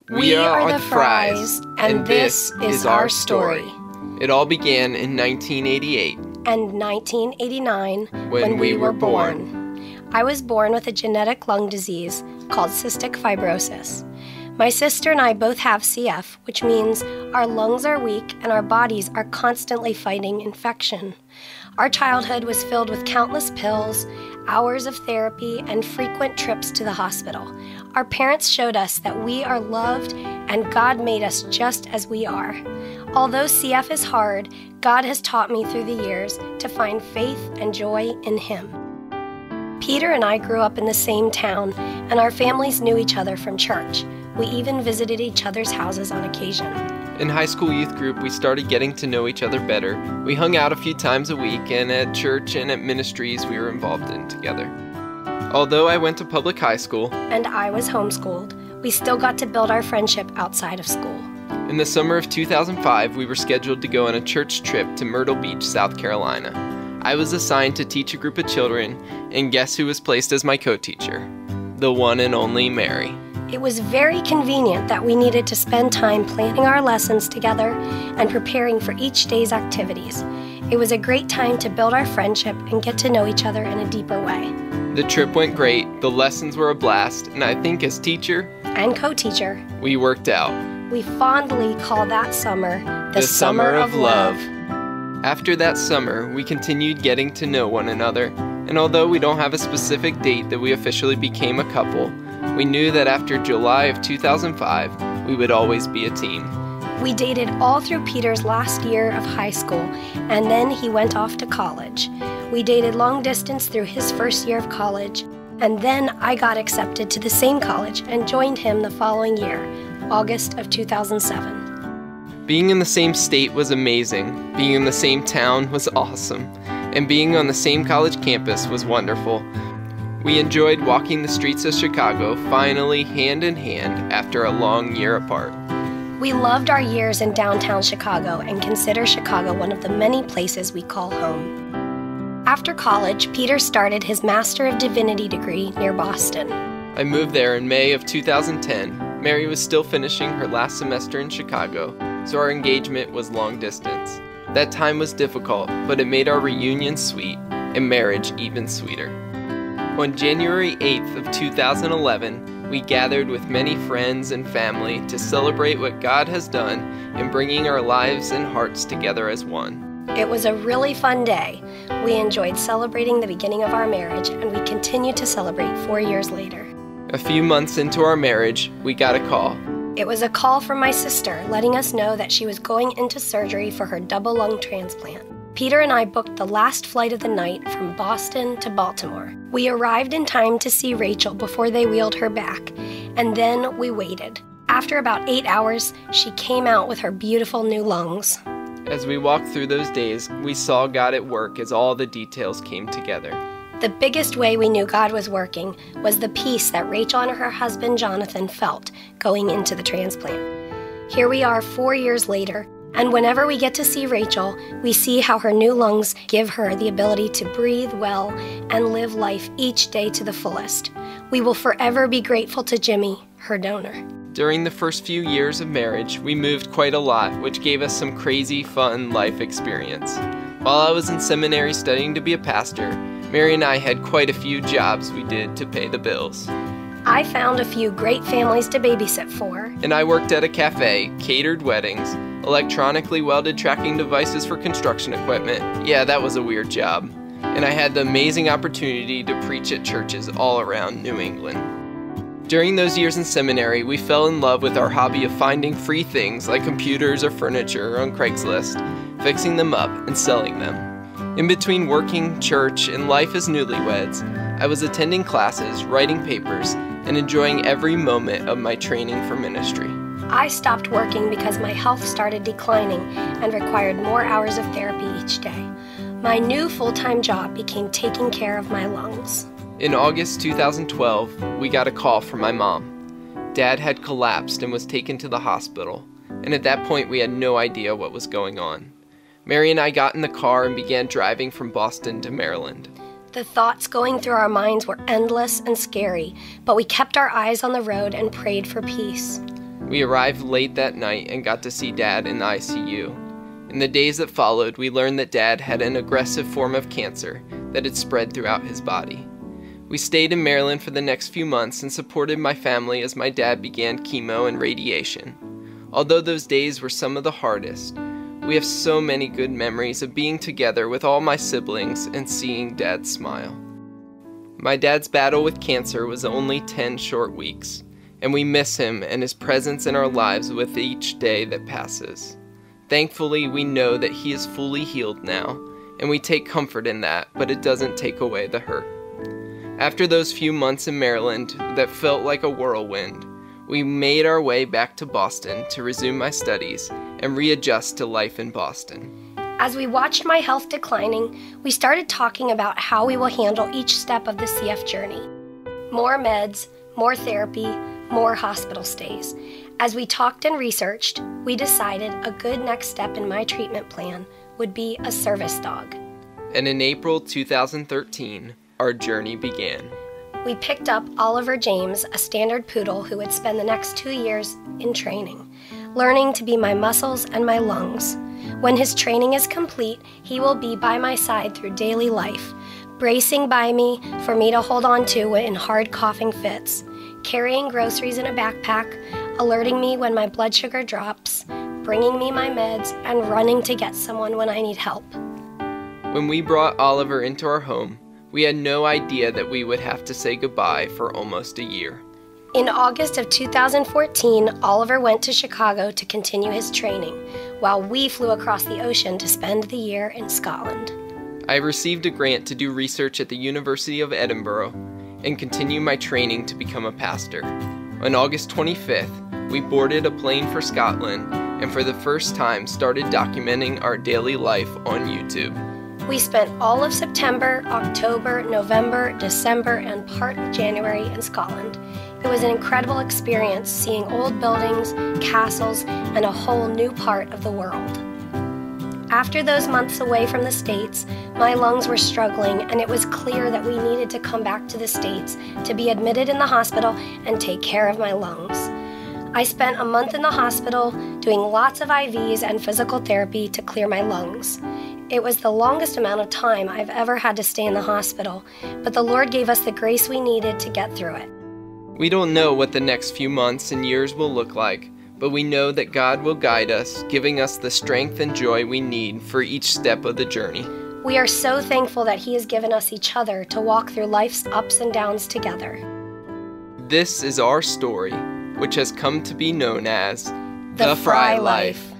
We are the Freys, and this is our story. It all began in 1988. And 1989, when we were born. I was born with a genetic lung disease called cystic fibrosis. My sister and I both have CF, which means our lungs are weak and our bodies are constantly fighting infection. Our childhood was filled with countless pills, hours of therapy, and frequent trips to the hospital. Our parents showed us that we are loved and God made us just as we are. Although CF is hard, God has taught me through the years to find faith and joy in Him. Peter and I grew up in the same town, and our families knew each other from church. We even visited each other's houses on occasion. In high school youth group, we started getting to know each other better. We hung out a few times a week, and at church and at ministries we were involved in together. Although I went to public high school, and I was homeschooled, we still got to build our friendship outside of school. In the summer of 2005, we were scheduled to go on a church trip to Myrtle Beach, South Carolina. I was assigned to teach a group of children, and guess who was placed as my co-teacher? The one and only Mary. It was very convenient that we needed to spend time planning our lessons together and preparing for each day's activities. It was a great time to build our friendship and get to know each other in a deeper way. The trip went great, the lessons were a blast, and I think as teacher and co-teacher, we worked out. We fondly call that summer the Summer of Love. After that summer, we continued getting to know one another, and although we don't have a specific date that we officially became a couple, we knew that after July of 2005, we would always be a team. We dated all through Peter's last year of high school, and then he went off to college. We dated long distance through his first year of college, and then I got accepted to the same college and joined him the following year, August of 2007. Being in the same state was amazing, being in the same town was awesome, and being on the same college campus was wonderful. We enjoyed walking the streets of Chicago, finally hand in hand after a long year apart. We loved our years in downtown Chicago and consider Chicago one of the many places we call home. After college, Peter started his Master of Divinity degree near Boston. I moved there in May of 2010. Mary was still finishing her last semester in Chicago, so our engagement was long distance. That time was difficult, but it made our reunion sweet and marriage even sweeter. On January 8th of 2011, we gathered with many friends and family to celebrate what God has done in bringing our lives and hearts together as one. It was a really fun day. We enjoyed celebrating the beginning of our marriage, and we continue to celebrate 4 years later. A few months into our marriage, we got a call. It was a call from my sister letting us know that she was going into surgery for her double lung transplant. Peter and I booked the last flight of the night from Boston to Baltimore. We arrived in time to see Rachel before they wheeled her back, and then we waited. After about 8 hours, she came out with her beautiful new lungs. As we walked through those days, we saw God at work as all the details came together. The biggest way we knew God was working was the peace that Rachel and her husband Jonathan felt going into the transplant. Here we are 4 years later, and whenever we get to see Rachel, we see how her new lungs give her the ability to breathe well and live life each day to the fullest. We will forever be grateful to Jimmy, her donor. During the first few years of marriage, we moved quite a lot, which gave us some crazy, fun life experience. While I was in seminary studying to be a pastor, Mary and I had quite a few jobs we did to pay the bills. I found a few great families to babysit for. And I worked at a cafe, catered weddings, electronically welded tracking devices for construction equipment. Yeah, that was a weird job. And I had the amazing opportunity to preach at churches all around New England. During those years in seminary, we fell in love with our hobby of finding free things like computers or furniture on Craigslist, fixing them up and selling them. In between working, church, and life as newlyweds, I was attending classes, writing papers, and enjoying every moment of my training for ministry. I stopped working because my health started declining and required more hours of therapy each day. My new full-time job became taking care of my lungs. In August 2012, we got a call from my mom. Dad had collapsed and was taken to the hospital, and at that point we had no idea what was going on. Mary and I got in the car and began driving from Boston to Maryland. The thoughts going through our minds were endless and scary, but we kept our eyes on the road and prayed for peace. We arrived late that night and got to see Dad in the ICU. In the days that followed, we learned that Dad had an aggressive form of cancer that had spread throughout his body. We stayed in Maryland for the next few months and supported my family as my dad began chemo and radiation. Although those days were some of the hardest, we have so many good memories of being together with all my siblings and seeing Dad smile. My dad's battle with cancer was only 10 short weeks, and we miss him and his presence in our lives with each day that passes. Thankfully, we know that he is fully healed now, and we take comfort in that, but it doesn't take away the hurt. After those few months in Maryland that felt like a whirlwind, we made our way back to Boston to resume my studies and readjust to life in Boston. As we watched my health declining, we started talking about how we will handle each step of the CF journey. More meds, more therapy, more hospital stays. As we talked and researched, we decided a good next step in my treatment plan would be a service dog. And in April 2013, our journey began. We picked up Oliver James, a standard poodle who would spend the next 2 years in training, learning to be my muscles and my lungs. When his training is complete, he will be by my side through daily life, bracing by me for me to hold on to in hard coughing fits, carrying groceries in a backpack, alerting me when my blood sugar drops, bringing me my meds, and running to get someone when I need help. When we brought Oliver into our home, we had no idea that we would have to say goodbye for almost a year. In August of 2014, Oliver went to Chicago to continue his training, while we flew across the ocean to spend the year in Scotland. I received a grant to do research at the University of Edinburgh and continue my training to become a pastor. On August 25th, we boarded a plane for Scotland and for the first time started documenting our daily life on YouTube. We spent all of September, October, November, December, and part of January in Scotland. It was an incredible experience seeing old buildings, castles, and a whole new part of the world. After those months away from the States, my lungs were struggling, and it was clear that we needed to come back to the States to be admitted in the hospital and take care of my lungs. I spent a month in the hospital doing lots of IVs and physical therapy to clear my lungs. It was the longest amount of time I've ever had to stay in the hospital, but the Lord gave us the grace we needed to get through it. We don't know what the next few months and years will look like, but we know that God will guide us, giving us the strength and joy we need for each step of the journey. We are so thankful that He has given us each other to walk through life's ups and downs together. This is our story, which has come to be known as The Frey Life.